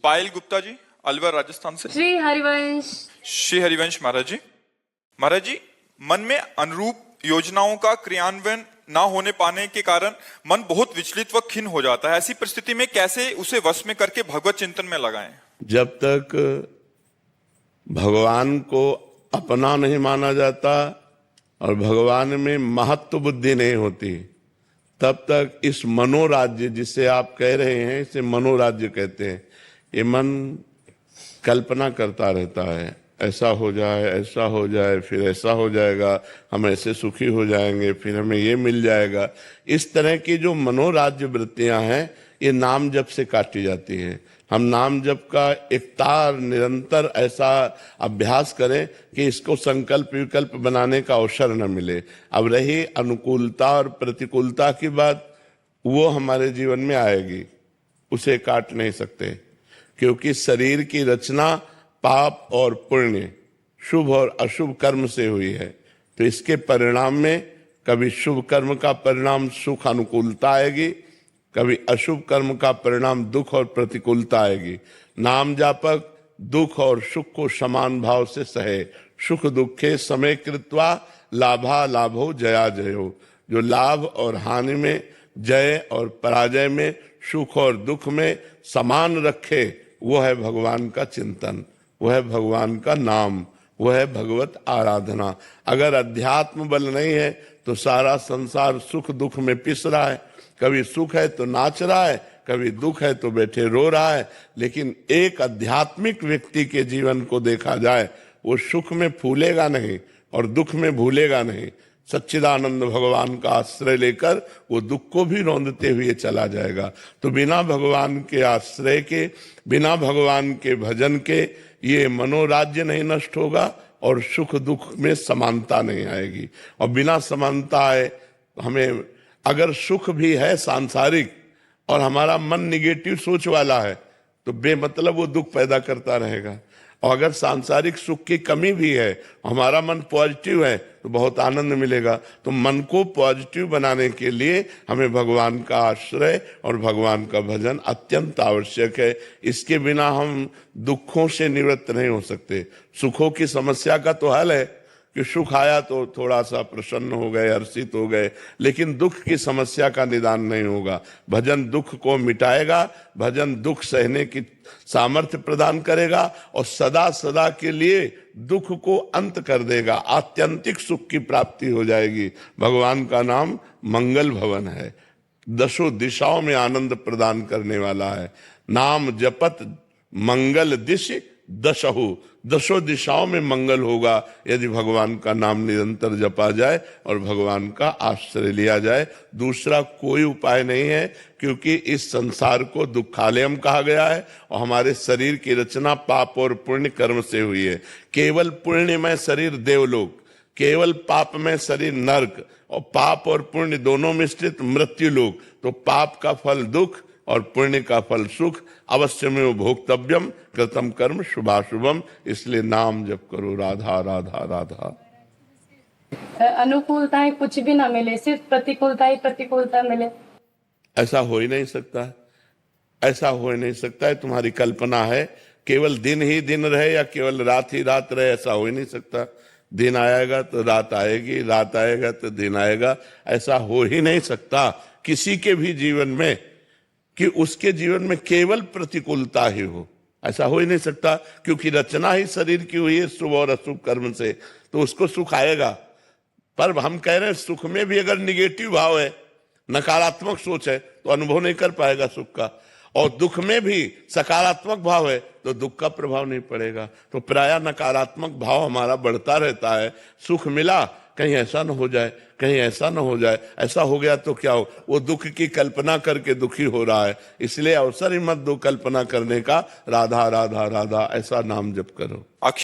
पायल गुप्ता जी, अलवर राजस्थान से। श्री हरिवंश। श्री हरिवंश महाराज जी। महाराज जी, मन में अनुरूप योजनाओं का क्रियान्वयन ना होने पाने के कारण मन बहुत विचलित व खिन्न हो जाता है। ऐसी परिस्थिति में कैसे उसे वश में करके भगवत चिंतन में लगाएं? जब तक भगवान को अपना नहीं माना जाता और भगवान में महत्व बुद्धि नहीं होती, तब तक इस मनोराज्य जिसे आप कह रहे हैं, इसे मनोराज्य कहते हैं, ये मन कल्पना करता रहता है, ऐसा हो जाए, ऐसा हो जाए, फिर ऐसा हो जाएगा, हम ऐसे सुखी हो जाएंगे, फिर हमें ये मिल जाएगा। इस तरह की जो मनोराज्य वृत्तियां हैं, ये नाम जप से काटी जाती हैं। हम नाम जप का एक तार निरंतर ऐसा अभ्यास करें कि इसको संकल्प विकल्प बनाने का अवसर न मिले। अब रही अनुकूलता और प्रतिकूलता की बात, वो हमारे जीवन में आएगी, उसे काट नहीं सकते, क्योंकि शरीर की रचना पाप और पुण्य, शुभ और अशुभ कर्म से हुई है। तो इसके परिणाम में कभी शुभ कर्म का परिणाम सुख अनुकूलता आएगी, कभी अशुभ कर्म का परिणाम दुख और प्रतिकूलता आएगी। नाम जापक दुख और सुख को समान भाव से सहे, सुख दुखे समय कृत्वा लाभा लाभो जया जयो। जो लाभ और हानि में, जय और पराजय में, सुख और दुख में समान रखे, वो है भगवान का चिंतन, वो है भगवान का नाम, वो है भगवत आराधना। अगर अध्यात्म बल नहीं है तो सारा संसार सुख दुख में पिस रहा है। कभी सुख है तो नाच रहा है, कभी दुख है तो बैठे रो रहा है। लेकिन एक आध्यात्मिक व्यक्ति के जीवन को देखा जाए, वो सुख में फूलेगा नहीं और दुख में भूलेगा नहीं। सच्चिदानंद भगवान का आश्रय लेकर वो दुख को भी रौंदते हुए चला जाएगा। तो बिना भगवान के आश्रय के, बिना भगवान के भजन के ये मनोराज्य नहीं नष्ट होगा और सुख दुख में समानता नहीं आएगी। और बिना समानता आए, हमें अगर सुख भी है सांसारिक और हमारा मन निगेटिव सोच वाला है, तो बेमतलब वो दुख पैदा करता रहेगा। और अगर सांसारिक सुख की कमी भी है, हमारा मन पॉजिटिव है, तो बहुत आनंद मिलेगा। तो मन को पॉजिटिव बनाने के लिए हमें भगवान का आश्रय और भगवान का भजन अत्यंत आवश्यक है। इसके बिना हम दुखों से निवृत्त नहीं हो सकते। सुखों की समस्या का तो हल है कि सुख आया तो थोड़ा सा प्रसन्न हो गए, हर्षित हो गए, लेकिन दुख की समस्या का निदान नहीं होगा। भजन दुख को मिटाएगा, भजन दुख सहने की सामर्थ्य प्रदान करेगा और सदा सदा के लिए दुख को अंत कर देगा। आत्यंतिक सुख की प्राप्ति हो जाएगी। भगवान का नाम मंगल भवन है, दसों दिशाओं में आनंद प्रदान करने वाला है। नाम जपत मंगल दिश दशहु, दसों दिशाओं में मंगल होगा यदि भगवान का नाम निरंतर जपा जाए और भगवान का आश्रय लिया जाए। दूसरा कोई उपाय नहीं है, क्योंकि इस संसार को दुखालयम कहा गया है और हमारे शरीर की रचना पाप और पुण्य कर्म से हुई है। केवल पुण्य में शरीर देवलोक, केवल पाप में शरीर नरक, और पाप और पुण्य दोनों मिश्रित मृत्यु लोक। तो पाप का फल दुख और पुण्य का फल सुख। अवश्य में भोक्तव्यम कृतम कर्म शुभाशुभम। इसलिए नाम जप करो राधा राधा राधा। अनुकूलताएं कुछ भी ना मिले, सिर्फ प्रतिकूलता ही प्रतिकूलता मिले, ऐसा हो ही नहीं सकता, ऐसा हो ही नहीं सकता है। तुम्हारी कल्पना है केवल दिन ही दिन रहे या केवल रात ही रात रहे, ऐसा हो ही नहीं सकता। दिन आएगा तो रात आएगी, रात आएगा तो दिन आएगा, ऐसा हो ही नहीं सकता किसी के भी जीवन में कि उसके जीवन में केवल प्रतिकूलता ही हो। ऐसा हो ही नहीं सकता, क्योंकि रचना ही शरीर की हुई है शुभ और अशुभ कर्म से, तो उसको सुख आएगा। पर हम कह रहे हैं सुख में भी अगर निगेटिव भाव है, नकारात्मक सोच है, तो अनुभव नहीं कर पाएगा सुख का। और दुख में भी सकारात्मक भाव है तो दुख का प्रभाव नहीं पड़ेगा। तो प्रायः नकारात्मक भाव हमारा बढ़ता रहता है। सुख मिला, कहीं ऐसा न हो जाए, कहीं ऐसा न हो जाए, ऐसा हो गया तो क्या हो, वो दुख की कल्पना करके दुखी हो रहा है। इसलिए अवसर ही मत दो कल्पना करने का। राधा राधा राधा ऐसा नाम जप करो।